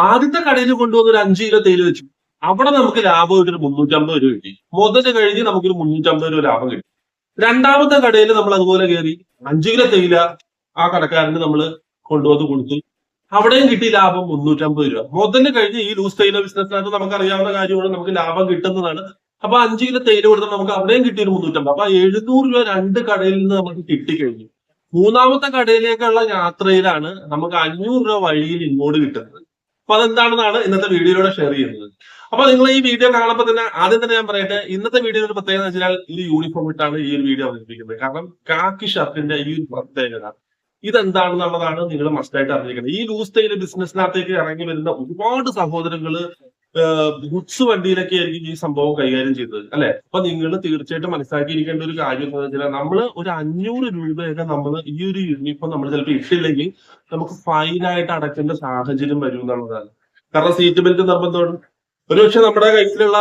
ആദ്യത്തെ കടയിൽ കൊണ്ടുവന്ന് ഒരു 5 കിലോ തേയില വെച്ചു. അവിടെ നമുക്ക് ലാഭമായിട്ട് ഒരു 350 രൂപ കിട്ടി. മുതല് കഴിഞ്ഞ് നമുക്കൊരു 350 രൂപ ലാഭം കിട്ടി. രണ്ടാമത്തെ കടയിൽ നമ്മൾ അതുപോലെ കയറി 5 കിലോ തേയില ആ കടക്കാരന് നമ്മൾ കൊണ്ടുവന്ന് കൊടുത്തു. അവിടെയും കിട്ടി ലാഭം 350 രൂപ. മുതല് കഴിഞ്ഞ് ഈ ലൂസ് തേയില ബിസിനസ്സിനകത്ത് നമുക്ക് അറിയാവുന്ന കാര്യമാണ്, നമുക്ക് ലാഭം കിട്ടുന്നതാണ്. അപ്പൊ 5 കിലോ തേയില കൊടുത്താൽ നമുക്ക് അവിടെയും കിട്ടിയ ഒരു 350. അപ്പൊ 700 രൂപ രണ്ട് കടയിൽ നിന്ന് നമുക്ക് കിട്ടിക്കഴിഞ്ഞു. മൂന്നാമത്തെ കടയിലേക്കുള്ള യാത്രയിലാണ് നമുക്ക് 500 രൂപ വഴിയിൽ ഇങ്ങോട്ട് കിട്ടുന്നത്. അപ്പൊ അതെന്താണെന്നാണ് ഇന്നത്തെ വീഡിയോയിലൂടെ ഷെയർ ചെയ്യുന്നത്. അപ്പൊ നിങ്ങൾ ഈ വീഡിയോ കാണുമ്പോൾ തന്നെ ആദ്യം തന്നെ ഞാൻ പറയട്ടെ, ഇന്നത്തെ വീഡിയോയിൽ ഒരു പ്രത്യേകത എന്ന് വെച്ചാൽ ഒരു യൂണിഫോം ഇട്ടാണ് ഈ ഒരു വീഡിയോ അവതരിപ്പിക്കുന്നത്. കാരണം കാക്കി ഷർട്ടിന്റെ ഈ ഒരു പ്രത്യേകത ഇതെന്താണെന്നുള്ളതാണ് നിങ്ങൾ മസ്റ്റായിട്ട് അറിഞ്ഞിരിക്കുന്നത്. ഈ ലൂസ് തേയില ബിസിനസ്സിനകത്തേക്ക് ഇറങ്ങി വരുന്ന ഒരുപാട് സഹോദരങ്ങള് ഗുഡ്സ് വണ്ടിയിലൊക്കെ ആയിരിക്കും ഈ സംഭവം കൈകാര്യം ചെയ്തത്, അല്ലെ? അപ്പൊ നിങ്ങൾ തീർച്ചയായിട്ടും മനസ്സിലാക്കിയിരിക്കേണ്ട ഒരു കാര്യം എന്താണെന്ന് വെച്ചാൽ നമ്മള് ഒരു 500 രൂപയൊക്കെ നമ്മൾ ഈ ഒരു യൂണിഫോം നമ്മൾ ചിലപ്പോൾ ഇട്ടില്ലെങ്കിൽ നമുക്ക് ഫൈനായിട്ട് അടയ്ക്കേണ്ട സാഹചര്യം വരും എന്നുള്ളതാണ്. കാരണം സീറ്റ് ബെൽറ്റ് നിർബന്ധമാണ്. ഒരുപക്ഷെ നമ്മുടെ കയ്യിലുള്ള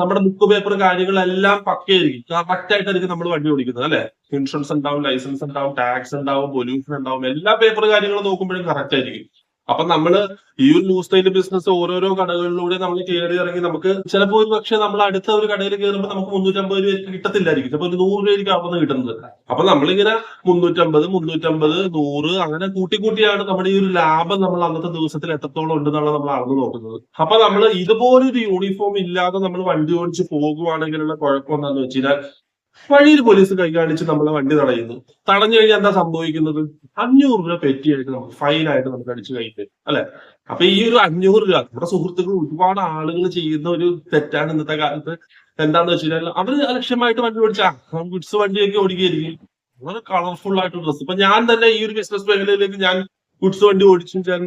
നമ്മുടെ ബുക്ക് പേപ്പർ കാര്യങ്ങളെല്ലാം പക്കയായിരിക്കും, കറക്റ്റ് ആയിട്ടായിരിക്കും നമ്മൾ വണ്ടി ഓടിക്കുന്നത്, അല്ലെ? ഇൻഷുറൻസ് ഉണ്ടാവും, ലൈസൻസ് ഉണ്ടാവും, ടാക്സ് ഉണ്ടാവും, പൊല്യൂഷൻ ഉണ്ടാവും, എല്ലാ പേപ്പർ കാര്യങ്ങളും നോക്കുമ്പോഴും കറക്റ്റ് ആയിരിക്കും. അപ്പൊ നമ്മള് ഈ ഒരു ലൂസ് തേയില ബിസിനസ് ഓരോരോ കടകളിലൂടെ നമ്മൾ കയറി ഇറങ്ങി നമുക്ക് ചിലപ്പോൾ ഒരു പക്ഷെ നമ്മൾ അടുത്ത ഒരു കടയിൽ കയറുമ്പോൾ നമുക്ക് 350 രൂപ കിട്ടത്തില്ലായിരിക്കും, ചിലപ്പോൾ ഒരു 100 രൂപയ്ക്ക് ആവുന്ന കിട്ടുന്നത്. അപ്പൊ നമ്മളിങ്ങനെ 350, 100 അങ്ങനെ കൂട്ടിയാണ് നമ്മുടെ ഈ ഒരു ലാഭം നമ്മൾ അന്നത്തെ ദിവസത്തിൽ എത്രത്തോളം ഉണ്ടെന്നാണ് നമ്മൾ അറിഞ്ഞു നോക്കുന്നത്. അപ്പൊ നമ്മൾ ഇതുപോലൊരു യൂണിഫോം ഇല്ലാതെ നമ്മൾ വണ്ടി ഓടിച്ച് പോകുവാണെങ്കിലുള്ള കുഴപ്പം എന്താണെന്ന് വെച്ച് കഴിഞ്ഞാൽ വഴിയിൽ പോലീസ് കൈ കാണിച്ച് നമ്മളെ വണ്ടി തടയുന്നു. തടഞ്ഞു കഴിഞ്ഞാൽ എന്താ സംഭവിക്കുന്നത്? 500 രൂപ പെറ്റിയായിട്ട് നമുക്ക് ഫൈനായിട്ട് നമുക്ക് അടിച്ചു കഴിക്കും, അല്ലെ? അപ്പൊ ഈ ഒരു 500 രൂപ നമ്മുടെ സുഹൃത്തുക്കൾ ഒരുപാട് ആളുകൾ ചെയ്യുന്ന ഒരു തെറ്റാണ് ഇന്നത്തെ കാലത്ത്. എന്താന്ന് വെച്ച് കഴിഞ്ഞാൽ അവര് അലക്ഷ്യമായിട്ട് വണ്ടി ഓടിച്ചാ ഗുഡ്സ് വണ്ടിയൊക്കെ ഓടിക്കുകയായിരിക്കും, വളരെ കളർഫുൾ ആയിട്ട് ഡ്രസ്സ്. ഇപ്പൊ ഞാൻ തന്നെ ഈ ഒരു ബിസിനസ് മേഖലയിലേക്ക് ഞാൻ ഗുഡ്സ് വണ്ടി ഓടിച്ചും ഞാൻ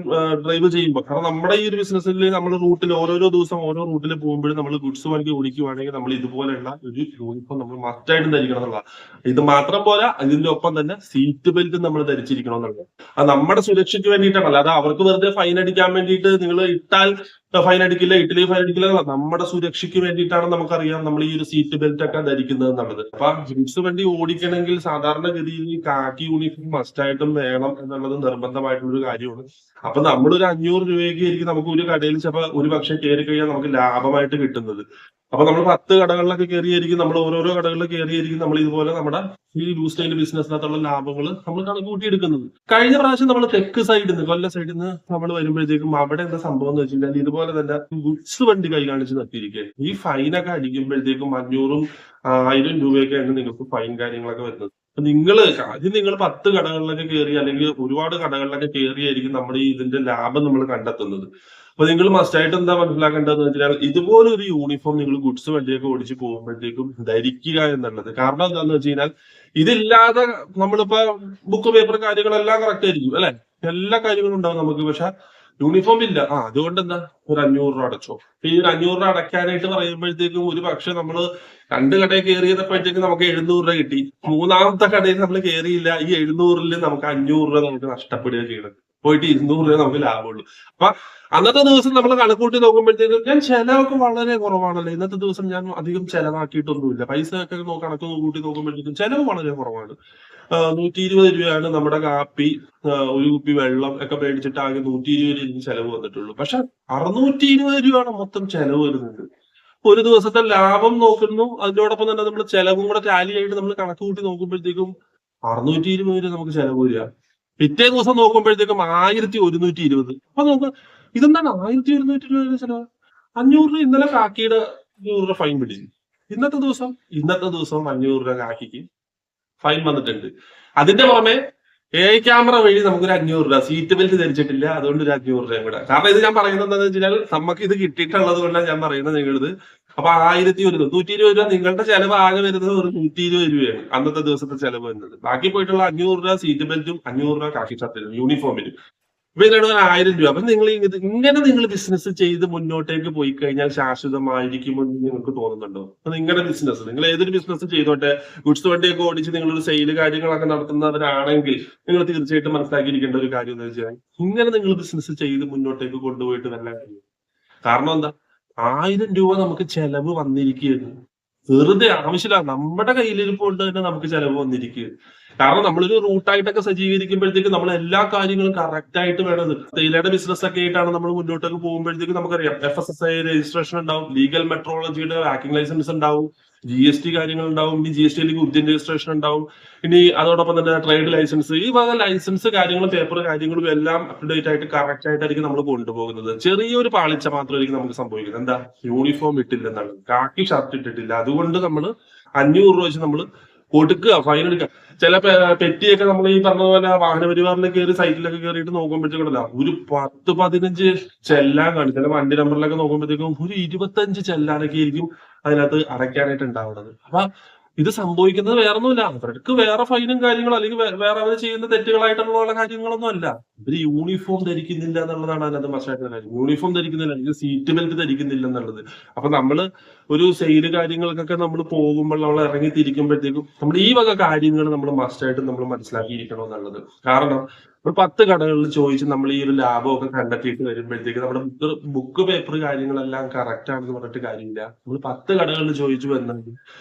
ഡ്രൈവ് ചെയ്യുമ്പോൾ, കാരണം നമ്മുടെ ഈ ഒരു ബിസിനസ്സിൽ നമ്മൾ റൂട്ടിൽ ഓരോരോ ദിവസം ഓരോ റൂട്ടിൽ പോകുമ്പോഴും നമ്മൾ ഗുഡ്സ് വണ്ടി ഓടിക്കുവാണെങ്കിൽ നമ്മൾ ഇതുപോലെയുള്ള ഒരു യൂണിഫോം നമ്മൾ മസ്റ്റായിട്ടും ധരിക്കണം എന്നുള്ളതാണ്. ഇത് മാത്രം പോരാ, ഇതിന്റെ ഒപ്പം തന്നെ സീറ്റ് ബെൽറ്റ് നമ്മൾ ധരിച്ചിരിക്കണം എന്നുള്ളത്. അത് നമ്മുടെ സുരക്ഷയ്ക്ക് വേണ്ടിയിട്ടാണ്, അല്ലാതെ അവർക്ക് വെറുതെ ഫൈൻ അടിക്കാൻ വേണ്ടിയിട്ട് നിങ്ങൾ ഇട്ടാൽ ഫൈൻ അടിക്കില്ല, ഇറ്റലി ഫൈൻ അടിക്കില്ല. നമ്മുടെ സുരക്ഷയ്ക്ക് വേണ്ടിയിട്ടാണ് നമുക്കറിയാം നമ്മൾ ഈ ഒരു സീറ്റ് ബെൽറ്റ് ഒക്കെ ധരിക്കുന്നത് എന്നുള്ളത്. അപ്പൊ ഗുഡ്സ് വണ്ടി ഓടിക്കണമെങ്കിൽ സാധാരണഗതിയിൽ കാക്കി യൂണിഫോം മസ്റ്റായിട്ടും വേണം എന്നുള്ളത് നിർബന്ധമായിട്ടുള്ള ഒരു കാര്യമാണ്. അപ്പൊ നമ്മളൊരു 500 രൂപയ്ക്ക് ആയിരിക്കും നമുക്ക് ഒരു കടയിൽ ചിലപ്പോൾ ഒരു പക്ഷേ കയറി കഴിഞ്ഞാൽ നമുക്ക് ലാഭമായിട്ട് കിട്ടുന്നത്. അപ്പൊ നമ്മൾ 10 കടകളിലൊക്കെ കയറിയായിരിക്കും, നമ്മൾ ഓരോരോ കടകളിൽ കയറിയായിരിക്കും നമ്മൾ ഇതുപോലെ നമ്മുടെ ഈ ലൂസ് ടൈൽ ബിസിനസ്സിനകത്തുള്ള ലാഭങ്ങൾ നമ്മൾ കണക്ക് കൂട്ടിയെടുക്കുന്നത്. കഴിഞ്ഞ പ്രാവശ്യം നമ്മൾ തെക്ക് സൈഡിൽ നിന്ന്, കൊല്ലം സൈഡിൽ നിന്ന് നമ്മൾ വരുമ്പോഴത്തേക്കും അവിടെ എന്താ സംഭവം എന്ന് വെച്ച് കഴിഞ്ഞാൽ ഇതുപോലെ തന്നെ ഗുഡ്സ് വണ്ടി കൈ കാണിച്ച് നിർത്തിയിരിക്കുക. ഈ ഫൈനൊക്കെ അടിക്കുമ്പോഴത്തേക്കും 500ഉം 1000 രൂപയൊക്കെയാണ് നിങ്ങൾക്ക് ഫൈൻ കാര്യങ്ങളൊക്കെ വരുന്നത്. അപ്പൊ ആദ്യം നിങ്ങൾ 10 കടകളിലൊക്കെ കയറി അല്ലെങ്കിൽ ഒരുപാട് കടകളിലൊക്കെ കയറിയായിരിക്കും നമ്മുടെ ഈ ഇതിന്റെ ലാഭം നമ്മൾ കണ്ടെത്തുന്നത്. അപ്പൊ നിങ്ങൾ മസ്റ്റായിട്ട് എന്താ മനസ്സിലാക്കേണ്ടതെന്ന് വെച്ചാൽ ഇതുപോലെ ഒരു യൂണിഫോം നിങ്ങൾ ഗുഡ്സ് വണ്ടിയൊക്കെ ഓടിച്ച് പോകുമ്പോഴത്തേക്കും ധരിക്കുക എന്നുള്ളത്. കാരണം എന്താണെന്ന് വെച്ച് കഴിഞ്ഞാൽ ഇതില്ലാതെ നമ്മളിപ്പോ ബുക്ക് പേപ്പർ കാര്യങ്ങളെല്ലാം കറക്റ്റ് ആയിരിക്കും, അല്ലെ? എല്ലാ കാര്യങ്ങളും ഉണ്ടാവും നമുക്ക്, പക്ഷെ യൂണിഫോം ഇല്ല. അതുകൊണ്ട് എന്താ ഒരു 500 രൂപ അടച്ചോ. ഈ ഒരു 500 രൂപ അടയ്ക്കാനായിട്ട് പറയുമ്പോഴത്തേക്കും ഒരു പക്ഷെ നമ്മള് 2 കടയിൽ കയറിയപ്പോഴത്തേക്കും നമുക്ക് 700 രൂപ കിട്ടി. മൂന്നാമത്തെ കടയിൽ നമ്മൾ കയറിയില്ല, ഈ 700-ൽ നമുക്ക് 500 രൂപ നമുക്ക് നഷ്ടപ്പെടുകയാണ് ചെയ്യുന്നത്. പോയിട്ട് 200 രൂപ നമുക്ക് ലാഭമുള്ളൂ. അപ്പൊ അന്നത്തെ ദിവസം നമ്മൾ കണക്കൂട്ടി നോക്കുമ്പോഴത്തേക്കും ഞാൻ ചെലവൊക്കെ വളരെ കുറവാണല്ലോ. ഇന്നത്തെ ദിവസം ഞാൻ അധികം ചെലവാക്കിയിട്ടൊന്നുമില്ല. പൈസ ഒക്കെ കണക്ക് കൂട്ടി നോക്കുമ്പോഴത്തേക്കും ചെലവ് വളരെ കുറവാണ്. 120 രൂപയാണ് നമ്മുടെ കാപ്പി, ഒരു കുപ്പി വെള്ളം ഒക്കെ മേടിച്ചിട്ട് ആകെ 120 രൂപ ചെലവ് വന്നിട്ടുള്ളൂ. പക്ഷെ 620 രൂപയാണ് മൊത്തം ചെലവ് വരുന്നത്. ഒരു ദിവസത്തെ ലാഭം നോക്കുന്നു, അതിനോടൊപ്പം തന്നെ നമ്മൾ ചെലവും കൂടെ ടാലി ആയിട്ട് നമ്മൾ കണക്ക് കൂട്ടി നോക്കുമ്പോഴത്തേക്കും 620 രൂപ നമുക്ക് ചെലവ് വരിക. പിറ്റേ ദിവസം നോക്കുമ്പോഴത്തേക്കും 1120. അപ്പൊ നമുക്ക് ഇതെന്താണ് 1120 രൂപ ചെലവ്? 500 രൂപ ഇന്നലെ കാക്കിയുടെ 100 രൂപ ഫൈൻ പിടിച്ചു. ഇന്നത്തെ ദിവസം 500 രൂപ കാക്കിക്ക് ഫൈൻ വന്നിട്ടുണ്ട്. അതിന്റെ പുറമെ ക്യാമറ വഴി നമുക്കൊരു 500 രൂപ, സീറ്റ് ബെൽറ്റ് ധരിച്ചിട്ടില്ല അതുകൊണ്ട് ഒരു 500 രൂപയും കൂടെ. കാരണം ഇത് ഞാൻ പറയുന്നത് എന്താണെന്ന് വെച്ചാൽ നമുക്ക് ഇത് കിട്ടിയിട്ടുള്ളത് കൊണ്ടാണ് ഞാൻ പറയുന്നത് നിങ്ങളിത്. അപ്പൊ 1120, 120 രൂപ നിങ്ങളുടെ ചെലവ് ആകെ വരുന്നത് ഒരു 120 രൂപയാണ് അന്നത്തെ ദിവസത്തെ ചെലവ് വരുന്നത്. ബാക്കി പോയിട്ടുള്ള 500 രൂപ സീറ്റ് ബെൽറ്റും 500 രൂപ കാക്കി ഷർട്ടിനും യൂണിഫോമിനും. ഇപ്പൊ ഇതിനാണ് 1000 രൂപ. അപ്പൊ നിങ്ങൾ ഇങ്ങനെ നിങ്ങൾ ബിസിനസ് ചെയ്ത് മുന്നോട്ടേക്ക് പോയി കഴിഞ്ഞാൽ ശാശ്വതമായിരിക്കുമെന്ന് നിങ്ങൾക്ക് തോന്നുന്നുണ്ടോ? അപ്പൊ നിങ്ങളുടെ ബിസിനസ്, നിങ്ങൾ ഏതൊരു ബിസിനസ് ചെയ്തോട്ടെ, ഗുഡ്സ് വണ്ടിയൊക്കെ ഓടിച്ച് നിങ്ങളൊരു സെയിൽ കാര്യങ്ങളൊക്കെ നടത്തുന്നവരാണെങ്കിൽ നിങ്ങൾ തീർച്ചയായിട്ടും മനസ്സിലാക്കിയിരിക്കേണ്ട ഒരു കാര്യം എന്ന് വെച്ചാൽ ഇങ്ങനെ നിങ്ങൾ ബിസിനസ് ചെയ്ത് മുന്നോട്ടേക്ക് കൊണ്ടുപോയിട്ട് നല്ല കാര്യം. കാരണം എന്താ, 1000 രൂപ നമുക്ക് ചെലവ് വന്നിരിക്കുകയാണ്. വെറുതെ ആവശ്യമില്ല. നമ്മുടെ കയ്യിലിരിപ്പ് കൊണ്ട് തന്നെ നമുക്ക് ചെലവ് വന്നിരിക്കുക. കാരണം നമ്മളൊരു റൂട്ടായിട്ടൊക്കെ സജ്ജീകരിക്കുമ്പോഴത്തേക്ക് നമ്മൾ എല്ലാ കാര്യങ്ങളും കറക്റ്റ് ആയിട്ട് വേണം. തേയിലയുടെ ബിസിനസ് ഒക്കെ ആയിട്ടാണ് നമ്മൾ മുന്നോട്ടേക്ക് പോകുമ്പോഴത്തേക്ക് നമുക്കറിയാം FSSAI രജിസ്ട്രേഷൻ ഉണ്ടാവും, ലീഗൽ മെട്രോളജിയുടെ വാക്കിംഗ് ലൈസൻസ് ഉണ്ടാവും, GST കാര്യങ്ങൾ ഉണ്ടാവും, ഇനി GST അല്ലെങ്കിൽ ഉദ്യൻ രജിസ്ട്രേഷൻ ഉണ്ടാവും, ഇനി അതോടൊപ്പം തന്നെ ട്രേഡ് ലൈസൻസ്, ഈ വക ലൈസൻസ് കാര്യങ്ങളും പേപ്പർ കാര്യങ്ങളും എല്ലാം അപ് ടു ഡേറ്റ് ആയിട്ട് കറക്റ്റ് ആയിട്ടായിരിക്കും നമ്മൾ കൊണ്ടുപോകുന്നത്. ചെറിയൊരു പാളിച്ച മാത്രമായിരിക്കും നമുക്ക് സംഭവിക്കുന്നത്. എന്താ? യൂണിഫോം ഇട്ടില്ലെന്നാണ്, കാക്കി ഷർട്ട് ഇട്ടിട്ടില്ല, അതുകൊണ്ട് നമ്മൾ 500 രൂപ വെച്ച് നമ്മൾ കൊടുക്കുക, ഫൈൻ എടുക്കുക. ചില പെറ്റിയൊക്കെ നമ്മൾ ഈ പറഞ്ഞ പോലെ വാഹന പരിവാറിലേക്ക് കയറി സൈറ്റിലൊക്കെ കയറിയിട്ട് നോക്കുമ്പോഴത്തേക്കുണ്ടല്ല ഒരു 10-15 ചെല്ലാൻ കാണും. ചില വണ്ടി നമ്പറിലൊക്കെ നോക്കുമ്പോഴത്തേക്കും ഒരു 25 ചെല്ലാനൊക്കെ ആയിരിക്കും അതിനകത്ത് അടയ്ക്കാനായിട്ട് ഉണ്ടാവുന്നത്. അപ്പൊ ഇത് സംഭവിക്കുന്നത് വേറൊന്നുമില്ല, അവർക്ക് വേറെ ഫൈനും കാര്യങ്ങളും അല്ലെങ്കിൽ വേറെ അവർ ചെയ്യുന്ന തെറ്റുകളായിട്ടുള്ള കാര്യങ്ങളൊന്നും അല്ല. ഇവര് യൂണിഫോം ധരിക്കുന്നില്ല എന്നുള്ളതാണ് അതിനകത്ത് മനസ്സിലാക്കുന്ന കാര്യം. യൂണിഫോം ധരിക്കുന്നില്ല, അല്ലെങ്കിൽ സീറ്റ് ബെൽറ്റ് ധരിക്കുന്നില്ല എന്നുള്ളത്. അപ്പൊ നമ്മള് ഒരു സെയില് കാര്യങ്ങൾക്കൊക്കെ നമ്മൾ പോകുമ്പോൾ നമ്മൾ ഇറങ്ങി തിരിക്കുമ്പോഴത്തേക്കും നമ്മൾ ഈ വക കാര്യങ്ങൾ നമ്മൾ മസ്റ്റായിട്ട് നമ്മൾ മനസ്സിലാക്കിയിരിക്കണം എന്നുള്ളത്. കാരണം ഒരു 10 കടകളിൽ ചോദിച്ച് നമ്മൾ ഈ ഒരു ലാഭമൊക്കെ കണ്ടെത്തിയിട്ട് വരുമ്പോഴത്തേക്ക് നമ്മുടെ ബുക്ക് പേപ്പർ കാര്യങ്ങളെല്ലാം കറക്റ്റ് ആണെന്ന് പറഞ്ഞിട്ട് കാര്യമില്ല. നമ്മൾ 10 കടകളിൽ ചോദിച്ചു വരുന്നുണ്ട്,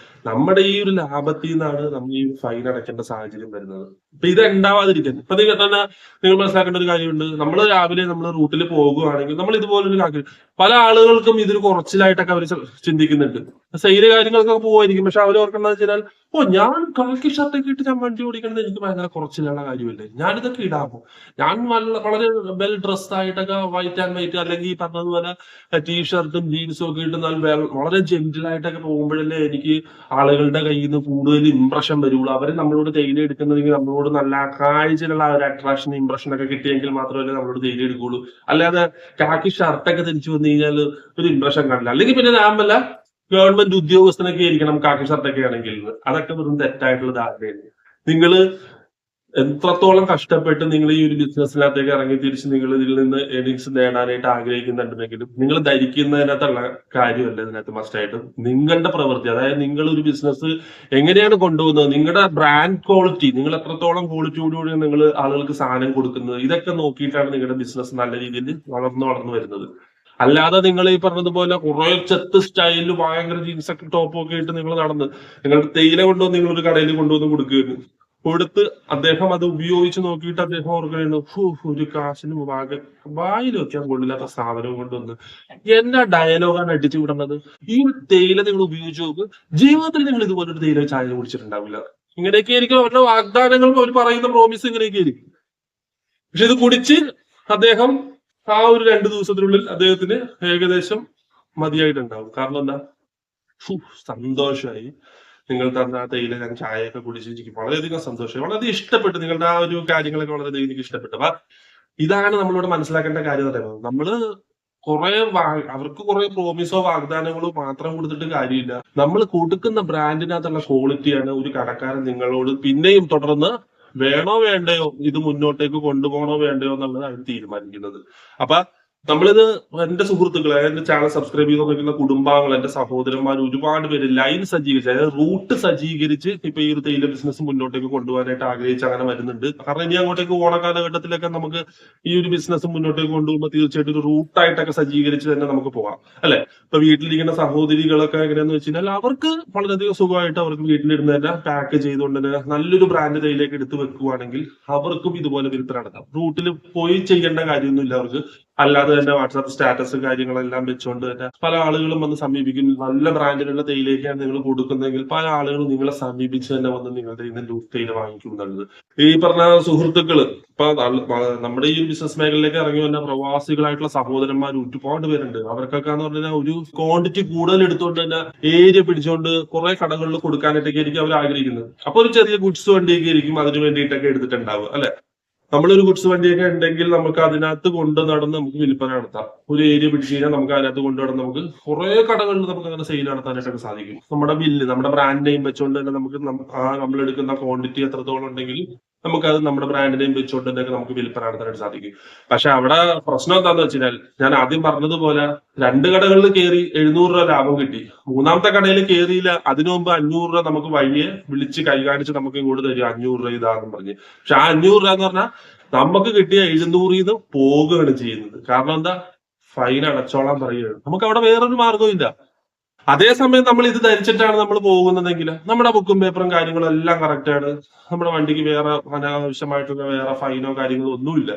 നമ്മുടെ ഈ ഒരു ലാഭത്തിൽ നിന്നാണ് നമ്മൾ ഈ ഫൈൻ അടയ്ക്കേണ്ട സാഹചര്യം വരുന്നത്. അപ്പൊ ഇത് ഉണ്ടാവാതിരിക്കാൻ ഇപ്പൊ നിങ്ങൾ മനസ്സിലാക്കേണ്ട ഒരു കാര്യമുണ്ട്. നമ്മൾ രാവിലെ നമ്മൾ റൂട്ടിൽ പോകുകയാണെങ്കിൽ നമ്മൾ ഇതുപോലൊരു കാര്യം, പല ആളുകൾക്കും ഇതിൽ കുറച്ചിലായിട്ടൊക്കെ അവർ ചിന്തിക്കുന്നുണ്ട്. സെയില് കാര്യങ്ങൾക്കൊക്കെ പോവായിരിക്കും, പക്ഷെ അവർ ഓർക്കേണ്ടത് വെച്ചാൽ, ഞാൻ കാക്കി ഷർട്ടൊക്കെ ഇട്ട് ഞാൻ വണ്ടി ഓടിക്കുന്നത് എനിക്ക് ഭയങ്കര കുറച്ചിലുള്ള കാര്യമല്ലേ, ഞാനിതൊക്കെ ഇടാമോ, ഞാൻ വളരെ വെൽ ഡ്രസ്ഡ് ആയിട്ടൊക്കെ വൈറ്റ് ആൻഡ് വൈറ്റ് അല്ലെങ്കിൽ ഈ പറഞ്ഞതുപോലെ ടീഷർട്ടും ജീൻസും ഒക്കെ ഇട്ട് വളരെ ജെന്റിലായിട്ടൊക്കെ പോകുമ്പോഴല്ലേ എനിക്ക് ആളുകളുടെ കയ്യിൽ നിന്ന് കൂടുതൽ ഇംപ്രഷൻ വരുള്ളൂ. അവര് നമ്മളോട് തേയില എടുക്കുന്നതെങ്കിൽ നമ്മളോട് നല്ല കാഴ്ചയിലുള്ള ഒരു അട്രാക്ഷൻ ഇംപ്രഷൻ ഒക്കെ കിട്ടിയെങ്കിൽ മാത്രമല്ലേ നമ്മളോട് തേയില എടുക്കുള്ളൂ. അല്ലാതെ കാക്കി ഷർട്ടൊക്കെ ധരിച്ചു വന്നു കഴിഞ്ഞാൽ ഒരു ഇംപ്രഷൻ കാണില്ല. അല്ലെങ്കിൽ പിന്നെ ഞാൻ വല്ല ഗവൺമെന്റ് ഉദ്യോഗസ്ഥനൊക്കെ ആയിരിക്കണം കാക്കി ഷർട്ടൊക്കെ ആണെങ്കിൽ. അതൊക്കെ വെറും തെറ്റായിട്ടുള്ള ധാരണയാണ്. നിങ്ങള് എത്രത്തോളം കഷ്ടപ്പെട്ട് നിങ്ങൾ ഈ ഒരു ബിസിനസ്സിനകത്തേക്ക് ഇറങ്ങി തിരിച്ച് നിങ്ങൾ ഇതിൽ നിന്ന് ഏണിങ്സ് നേടാനായിട്ട് ആഗ്രഹിക്കുന്നുണ്ടെങ്കിലും നിങ്ങൾ ധരിക്കുന്നതിനകത്തുള്ള കാര്യമല്ല ഇതിനകത്ത് മസ്റ്റായിട്ടും നിങ്ങളുടെ പ്രവൃത്തി. അതായത് നിങ്ങൾ ഒരു ബിസിനസ് എങ്ങനെയാണ് കൊണ്ടുപോകുന്നത്, നിങ്ങളുടെ ബ്രാൻഡ് ക്വാളിറ്റി, നിങ്ങൾ എത്രത്തോളം ക്വാളിറ്റിയോടുകൂടി നിങ്ങൾ ആളുകൾക്ക് സാധനം കൊടുക്കുന്നത്, ഇതൊക്കെ നോക്കിയിട്ടാണ് നിങ്ങളുടെ ബിസിനസ് നല്ല രീതിയിൽ വളർന്നു വരുന്നത്. അല്ലാതെ നിങ്ങൾ ഈ പറഞ്ഞതുപോലെ കുറെ ചെത്ത് സ്റ്റൈലിൽ ഭയങ്കര ജീൻസൊക്കെ ടോപ്പൊക്കെ ഇട്ട് നിങ്ങൾ നടന്ന് നിങ്ങൾക്ക് തേയില കൊണ്ടുവന്ന് നിങ്ങൾ ഒരു കടയിൽ കൊണ്ടുവന്ന് കൊടുക്കുകയാണ്. കൊടുത്ത് അദ്ദേഹം അത് ഉപയോഗിച്ച് നോക്കിയിട്ട് അദ്ദേഹം ഓർക്കുകയാണ്, ഒരു കാശിന് വായിൽ വെക്കാൻ കൊള്ളില്ലാത്ത സാധനവും കൊണ്ടുവന്ന് എന്നാ ഡയലോഗാണ് അടിച്ചു വിടുന്നത്. ഈ തേയില നിങ്ങൾ ഉപയോഗിച്ച് നോക്ക്, ജീവിതത്തിൽ നിങ്ങൾ ഇതുപോലൊരു തേയില ചായ കുടിച്ചിട്ടുണ്ടാവില്ല. ഇങ്ങനെയൊക്കെ ആയിരിക്കും അവരുടെ വാഗ്ദാനങ്ങളും അവർ പറയുന്ന പ്രോമിസ് ഇങ്ങനെയൊക്കെ ആയിരിക്കും. പക്ഷെ ഇത് കുടിച്ച് അദ്ദേഹം ആ ഒരു 2 ദിവസത്തിനുള്ളിൽ അദ്ദേഹത്തിന് ഏകദേശം മതിയായിട്ടുണ്ടാവും. കാരണം എന്താ? സന്തോഷമായി, നിങ്ങൾ തന്ന ആ തേയില ഞാൻ ചായയൊക്കെ കുടിച്ചിരിക്കും, വളരെയധികം സന്തോഷമായി, വളരെ ഇഷ്ടപ്പെട്ടു, നിങ്ങളുടെ ആ ഒരു കാര്യങ്ങളൊക്കെ വളരെയധികം എനിക്ക് ഇഷ്ടപ്പെട്ടു. അപ്പൊ ഇതാണ് നമ്മളിവിടെ മനസ്സിലാക്കേണ്ട കാര്യം എന്ന് പറയുന്നത്. നമ്മള് അവർക്ക് കുറെ പ്രോമിസോ വാഗ്ദാനങ്ങളോ മാത്രം കൊടുത്തിട്ട് കാര്യമില്ല. നമ്മൾ കൊടുക്കുന്ന ബ്രാൻഡിനകത്തുള്ള ക്വാളിറ്റിയാണ് ഒരു കടക്കാരൻ നിങ്ങളോട് പിന്നെയും തുടർന്ന് വേണോ വേണ്ടയോ, ഇത് മുന്നോട്ടേക്ക് കൊണ്ടുപോകണോ വേണ്ടയോ എന്നുള്ളത് അവർ തീരുമാനിക്കുന്നത്. അപ്പൊ നമ്മളിത് എന്റെ സുഹൃത്തുക്കളെ, എന്റെ ചാനൽ സബ്സ്ക്രൈബ് ചെയ്ത് നോക്കുന്ന കുടുംബാംഗങ്ങൾ, എന്റെ സഹോദരന്മാർ ഒരുപാട് പേര് ലൈൻ സജ്ജീകരിച്ച്, അതായത് റൂട്ട് സജ്ജീകരിച്ച് ഇപ്പൊ ഈ ഒരു തേയില ബിസിനസ് മുന്നോട്ടേക്ക് കൊണ്ടുപോകാനായിട്ട് ആഗ്രഹിച്ച് അങ്ങനെ വരുന്നുണ്ട്. കാരണം ഇനി അങ്ങോട്ടേക്ക് ഓണ കാലഘട്ടത്തിലൊക്കെ നമുക്ക് ഈ ഒരു ബിസിനസ് മുന്നോട്ടേക്ക് കൊണ്ടുപോകുമ്പോൾ തീർച്ചയായിട്ടും ഒരു റൂട്ടായിട്ടൊക്കെ സജ്ജീകരിച്ച് തന്നെ നമുക്ക് പോകാം, അല്ലെ? ഇപ്പൊ വീട്ടിലിരിക്കുന്ന സഹോദരികളൊക്കെ എങ്ങനെയാന്ന് വെച്ച് കഴിഞ്ഞാൽ അവർക്ക് വളരെയധികം സുഖമായിട്ട് അവർക്ക് വീട്ടിലിരുന്ന് തന്നെ പാക്ക് ചെയ്തുകൊണ്ട് തന്നെ നല്ലൊരു ബ്രാൻഡ് തേയിലേക്ക് എടുത്ത് വെക്കുവാണെങ്കിൽ അവർക്കും ഇതുപോലെ വിൽപ്പന നടത്താം. റൂട്ടിൽ പോയി ചെയ്യേണ്ട കാര്യമൊന്നുമില്ല അവർക്ക്. അല്ലാതെ തന്നെ വാട്സാപ്പ് സ്റ്റാറ്റസ് കാര്യങ്ങളെല്ലാം വെച്ചുകൊണ്ട് തന്നെ പല ആളുകളും വന്ന് സമീപിക്കും. നല്ല ബ്രാൻഡിലുള്ള തേയിലേക്കാണ് നിങ്ങൾ കൊടുക്കുന്നതെങ്കിൽ പല ആളുകളും നിങ്ങളെ സമീപിച്ച് തന്നെ വന്ന് നിങ്ങളുടെ ഇന്ന് തേയില വാങ്ങിക്കുന്നുള്ളത്. ഈ പറഞ്ഞ സുഹൃത്തുക്കള് ഇപ്പൊ നമ്മുടെ ഈ ബിസിനസ് മേഖലയിലേക്ക് ഇറങ്ങി വന്ന പ്രവാസികളായിട്ടുള്ള സഹോദരന്മാർ ഒരുപാട് പേരുണ്ട്. അവർക്കൊക്കെ എന്ന് പറഞ്ഞാൽ ഒരു ക്വാണ്ടിറ്റി കൂടുതൽ എടുത്തുകൊണ്ട് തന്നെ ഏരിയ പിടിച്ചുകൊണ്ട് കുറെ കടകളിൽ കൊടുക്കാനായിട്ടൊക്കെ ആയിരിക്കും അവർ ആഗ്രഹിക്കുന്നത്. അപ്പൊ ഒരു ചെറിയ ഗുഡ്സ് വണ്ടിയൊക്കെ ആയിരിക്കും അതിന് വേണ്ടിയിട്ടൊക്കെ എടുത്തിട്ടുണ്ടാവുക, അല്ലെ? നമ്മളൊരു ഗുഡ്സ് വണ്ടിയൊക്കെ ഉണ്ടെങ്കിൽ നമുക്ക് അതിനകത്ത് കൊണ്ടു നടന്ന് നമുക്ക് വിൽപ്പന നടത്താം. ഒരു ഏരിയ പിടിച്ചു കഴിഞ്ഞാൽ നമുക്ക് അതിനകത്ത് കൊണ്ടു നടന്ന് നമുക്ക് കുറെ കടകളിൽ നമുക്ക് അങ്ങനെ സെയിൽ നടത്താനായിട്ടൊക്കെ സാധിക്കും. നമ്മുടെ ബില്ല്, നമ്മുടെ ബ്രാൻഡ് നെയിം വെച്ചുകൊണ്ട് തന്നെ നമുക്ക് നമ്മൾ എടുക്കുന്ന ക്വാണ്ടിറ്റി എത്രത്തോളം ഉണ്ടെങ്കിൽ നമുക്കത് നമ്മുടെ ബ്രാൻഡ് നെയിം വെച്ചുകൊണ്ട് തന്നെ നമുക്ക് വിൽപ്പന നടത്താനായിട്ട് സാധിക്കും. പക്ഷെ അവിടെ പ്രശ്നം എന്താന്ന് വെച്ചാൽ ഞാൻ ആദ്യം പറഞ്ഞതുപോലെ 2 കടകളിൽ കയറി 700 രൂപ ലാഭം കിട്ടി. 3ാമത്തെ കടയിൽ കയറിയില്ല, അതിനു മുമ്പ് 500 രൂപ നമുക്ക് വഴിയെ വിളിച്ച് കൈ കാണിച്ച് നമുക്ക് ഇങ്ങോട്ട് തരും 500 രൂപ ഇതാന്ന് പറഞ്ഞ്. പക്ഷെ ആ 500 രൂപ എന്ന് പറഞ്ഞാൽ നമുക്ക് കിട്ടിയ 700 പോകുകയാണ് ചെയ്യുന്നത്. കാരണം എന്താ? ഫൈൻ അടച്ചോളാൻ പറയുകയാണ്. നമുക്ക് അവിടെ വേറൊരു മാർഗവും ഇല്ല. അതേസമയം നമ്മൾ ഇത് ധരിച്ചിട്ടാണ് നമ്മൾ പോകുന്നതെങ്കിൽ നമ്മുടെ ബുക്കും പേപ്പറും കാര്യങ്ങളും എല്ലാം കറക്റ്റ് ആണ്. നമ്മുടെ വണ്ടിക്ക് വേറെ അനാവശ്യമായിട്ടുള്ള വേറെ ഫൈനോ കാര്യങ്ങളോ ഒന്നുമില്ല.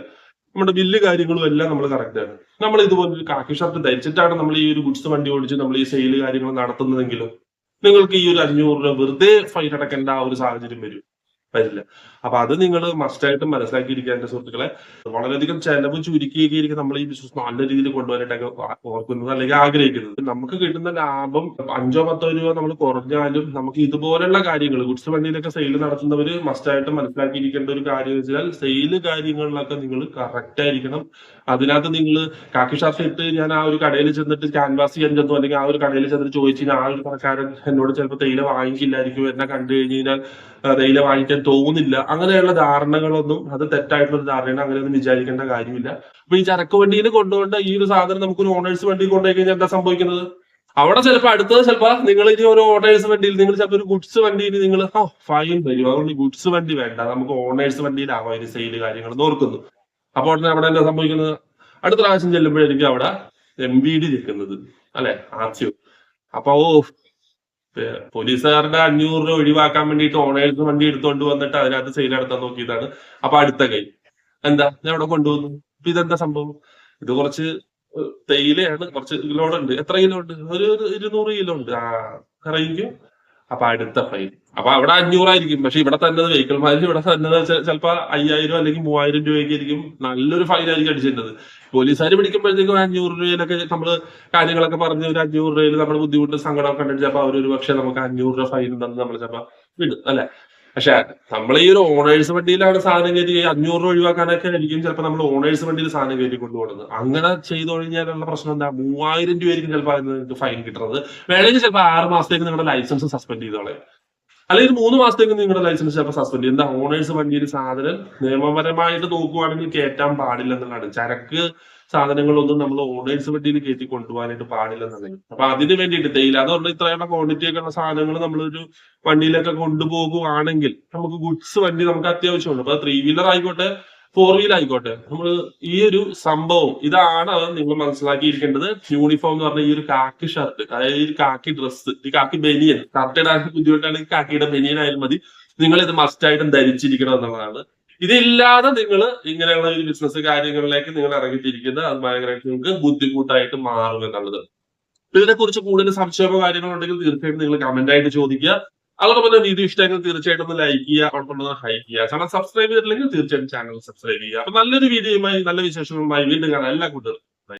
നമ്മുടെ ബില്ല് കാര്യങ്ങളും എല്ലാം നമ്മൾ കറക്റ്റ് ആണ്. നമ്മൾ ഇതുപോലെ ഒരു കാക്കി ഷർട്ട് ധരിച്ചിട്ടാണ് നമ്മൾ ഈ ഒരു ഗുഡ്സ് വണ്ടി ഓടിച്ച് നമ്മൾ ഈ സെയിൽ കാര്യങ്ങൾ നടത്തുന്നതെങ്കിലും നിങ്ങൾക്ക് ഈ ഒരു 500 രൂപ വെറുതെ ഫൈൻ അടക്കേണ്ട ആ ഒരു സാഹചര്യം വരില്ല. അപ്പൊ അത് നിങ്ങൾ മസ്റ്റായിട്ടും മനസ്സിലാക്കിയിരിക്കുക എന്റെ സുഹൃത്തുക്കളെ. വളരെയധികം ചെലവ് ചുരുക്കിയിരിക്കും നമ്മൾ ഈ ബിസിനസ് നല്ല രീതിയിൽ കൊണ്ടുപോകാനായിട്ടൊക്കെ ഓർക്കുന്നത് അല്ലെങ്കിൽ ആഗ്രഹിക്കുന്നത്. നമുക്ക് കിട്ടുന്ന ലാഭം 5-10 രൂപ നമ്മൾ കുറഞ്ഞാലും നമുക്ക് ഇതുപോലുള്ള കാര്യങ്ങൾ ഗുഡ്സ് വണ്ടിയിലൊക്കെ സെയിൽ നടത്തുന്നവര് മസ്റ്റായിട്ടും മനസ്സിലാക്കിയിരിക്കേണ്ട ഒരു കാര്യം വെച്ചാൽ സെയിൽ കാര്യങ്ങളിലൊക്കെ നിങ്ങൾ കറക്റ്റ് ആയിരിക്കണം. അതിനകത്ത് നിങ്ങൾ കാക്കി ഷർട്ട് ഇട്ട് ഞാൻ ആ ഒരു കടയിൽ ചെന്നിട്ട് ക്യാൻവാസ് ചെയ്യാൻ ചെന്നു അല്ലെങ്കിൽ ആ ഒരു കടയിൽ ചെന്നിട്ട് ചോദിച്ചു ആ ഒരു കടക്കാരൻ എന്നോട് ചിലപ്പോൾ തേയില വാങ്ങിക്കില്ലായിരിക്കും, എന്നെ കണ്ടു കഴിഞ്ഞ് കഴിഞ്ഞാൽ തേയില വാങ്ങിക്കാൻ തോന്നുന്നില്ല, അങ്ങനെയുള്ള ധാരണകളൊന്നും അത് തെറ്റായിട്ടുള്ള ഒരു ധാരണയാണ്. അങ്ങനെയൊന്നും വിചാരിക്കേണ്ട കാര്യമില്ല. അപ്പൊ ഈ ചരക്ക് വണ്ടിയിൽ കൊണ്ടുപോകേണ്ട ഈ ഒരു സാധനം നമുക്കൊരു ഓണേഴ്സ് വണ്ടി കൊണ്ടുപോയി കഴിഞ്ഞാൽ എന്താ സംഭവിക്കുന്നത്? അവിടെ ചിലപ്പോൾ അടുത്തത് ചിലപ്പോൾ നിങ്ങൾ ഇനി ഒരു ഓണേഴ്സ് വണ്ടിയിൽ നിങ്ങൾ ചിലപ്പോൾ ഒരു ഗുഡ്സ് വണ്ടിയിൽ നിങ്ങൾ ഫൈൻ വരും, അതുകൊണ്ട് ഗുഡ്സ് വണ്ടി വേണ്ട, നമുക്ക് ഓണേഴ്സ് വണ്ടിയിലാവാം അതിന് സെയിൽ കാര്യങ്ങൾ ഓർക്കുന്നു. അപ്പൊ ഉടനെ അവിടെ എന്താ സംഭവിക്കുന്നത്? അടുത്ത പ്രാവശ്യം ചെല്ലുമ്പോഴായിരിക്കും അവിടെ MVD നിൽക്കുന്നത്, അല്ലെ, RTO. അപ്പൊ പോലീസുകാരുടെ 500 രൂപ ഒഴിവാക്കാൻ വേണ്ടിയിട്ട് ഓണേഴ്സ് വണ്ടി എടുത്തുകൊണ്ട് വന്നിട്ട് അതിനകത്ത് സെയിൽ നടത്താൻ നോക്കിയതാണ്. അപ്പൊ അടുത്ത കൈ എന്താ ഞാൻ അവിടെ കൊണ്ടുവന്നു. അപ്പൊ ഇതെന്താ സംഭവം? ഇത് കുറച്ച് തേയിലയാണ്, കുറച്ച് കിലോ ഉണ്ട്. എത്ര കിലോ ഉണ്ട്? ഒരു 200 കിലോ ഉണ്ട്. അറിയിക്കും. അപ്പൊ അടുത്ത ഫൈൻ. അപ്പൊ അവിടെ 500 ആയിരിക്കും, പക്ഷെ ഇവിടെ തന്നെ വെഹിക്കിൾ മാലിന്യം ഇവിടെ തന്നെ ചിലപ്പോ 5000 അല്ലെങ്കിൽ 3000 രൂപയ്ക്ക് ആയിരിക്കും നല്ലൊരു ഫൈൻ ആയിരിക്കും അടിച്ചിരുന്നത്. പോലീസുകാർ പിടിക്കുമ്പോഴത്തേക്കും 500 രൂപയിലൊക്കെ നമ്മള് കാര്യങ്ങളൊക്കെ പറഞ്ഞ് ഒരു 500 രൂപയിൽ നമ്മുടെ ബുദ്ധിമുട്ട് സങ്കടമൊക്കെ കണ്ടിട്ട് ചിലപ്പോൾ അവരൊരു പക്ഷെ നമുക്ക് 500 രൂപ ഫൈൻ ഉണ്ടെന്ന് നമ്മൾ ചിലപ്പോ വിടും, അല്ലെ. പക്ഷെ നമ്മൾ ഈ ഒരു ഓണേഴ്സ് വണ്ടിയിലാണ് സാധനം കയറ്റി 500 രൂപ ഒഴിവാക്കാനൊക്കെ ആയിരിക്കും ചിലപ്പോൾ നമ്മൾ ഓണേഴ്സ് വണ്ടിയിൽ സാധനം കയറ്റി കൊണ്ടുപോകുന്നത്. അങ്ങനെ ചെയ്തു കഴിഞ്ഞാലുള്ള പ്രശ്നം എന്താ? 3000 രൂപയായിരിക്കും ചിലപ്പോൾ അതിന് ഫൈൻ കിട്ടുന്നത്. വേണമെങ്കിൽ ചിലപ്പോൾ 6 മാസത്തേക്ക് നിങ്ങളുടെ ലൈസൻസ് സസ്പെൻഡ് ചെയ്തോളെ, അല്ലെങ്കിൽ 3 മാസത്തേക്ക് നിങ്ങളുടെ ലൈസൻസ് ചിലപ്പോൾ സസ്പെൻഡ് ചെയ്യും. എന്താ? ഓണേഴ്സ് വണ്ടിയിൽ സാധനം നിയമപരമായിട്ട് നോക്കുവാണെങ്കിൽ കയറ്റാൻ പാടില്ലെന്നുള്ളതാണ്. ചരക്ക് സാധനങ്ങളൊന്നും നമ്മൾ ഓണേഴ്സ് വണ്ടിയിൽ കയറ്റി കൊണ്ടുപോകാനായിട്ട് പാടില്ലെന്നുള്ളത്. അപ്പൊ അതിന് വേണ്ടിയിട്ട് തേയില അതുകൊണ്ട് ഇത്രയുള്ള ക്വാണ്ടിറ്റി ഒക്കെ ഉള്ള സാധനങ്ങൾ നമ്മളൊരു വണ്ടിയിലൊക്കെ കൊണ്ടുപോകുവാണെങ്കിൽ നമുക്ക് ഗുഡ്സ് വണ്ടി നമുക്ക് അത്യാവശ്യമുണ്ട്. അപ്പൊ 3 വീലർ ആയിക്കോട്ടെ 4 വീലർ ആയിക്കോട്ടെ, നമ്മൾ ഈ ഒരു സംഭവം ഇതാണ് നിങ്ങൾ മനസ്സിലാക്കിയിരിക്കേണ്ടത്. യൂണിഫോം എന്ന് പറഞ്ഞാൽ ഈ ഒരു കാക്കി ഷർട്ട്, അതായത് ഈ കാക്കി ഡ്രസ്സ്, ഈ കാക്കി ബനിയൻ, ഷർട്ട് ഇടാൻ ബുദ്ധിമുട്ടാണെങ്കിൽ കാക്കിയുടെ ബനിയൻ ആയാലും മതി, നിങ്ങൾ ഇത് മസ്റ്റായിട്ടും ധരിച്ചിരിക്കണം എന്നുള്ളതാണ്. ഇതില്ലാതെ നിങ്ങൾ ഇങ്ങനെയുള്ള ഒരു ബിസിനസ് കാര്യങ്ങളിലേക്ക് നിങ്ങൾ ഇറങ്ങിത്തിരിക്കുന്നത് അത് ഭയങ്കരമായിട്ട് നിങ്ങൾക്ക് ബുദ്ധിമുട്ടായിട്ട് മാറും എന്നുള്ളത്. ഇതിനെ കുറിച്ച് കൂടുതൽ സംശയമോ കാര്യങ്ങളോ ഉണ്ടെങ്കിൽ തീർച്ചയായിട്ടും നിങ്ങൾ കമന്റ് ആയിട്ട് ചോദിക്കുക. അതോടൊപ്പം തന്നെ വീഡിയോ ഇഷ്ടമെങ്കിൽ തീർച്ചയായിട്ടും ഒന്ന് ലൈക്ക് ചെയ്യുക, കുഴപ്പമുണ്ടെന്ന് ഹൈക്ക് ചെയ്യുക. ചാനൽ സബ്സ്ക്രൈബ് ചെയ്തിട്ടില്ലെങ്കിൽ തീർച്ചയായിട്ടും ചാനൽ സബ്സ്ക്രൈബ് ചെയ്യുക. അപ്പൊ നല്ലൊരു വീഡിയോയുമായി നല്ല വിശേഷങ്ങളുമായി വീണ്ടും കാണാം എല്ലാ കൂട്ടുകാരും.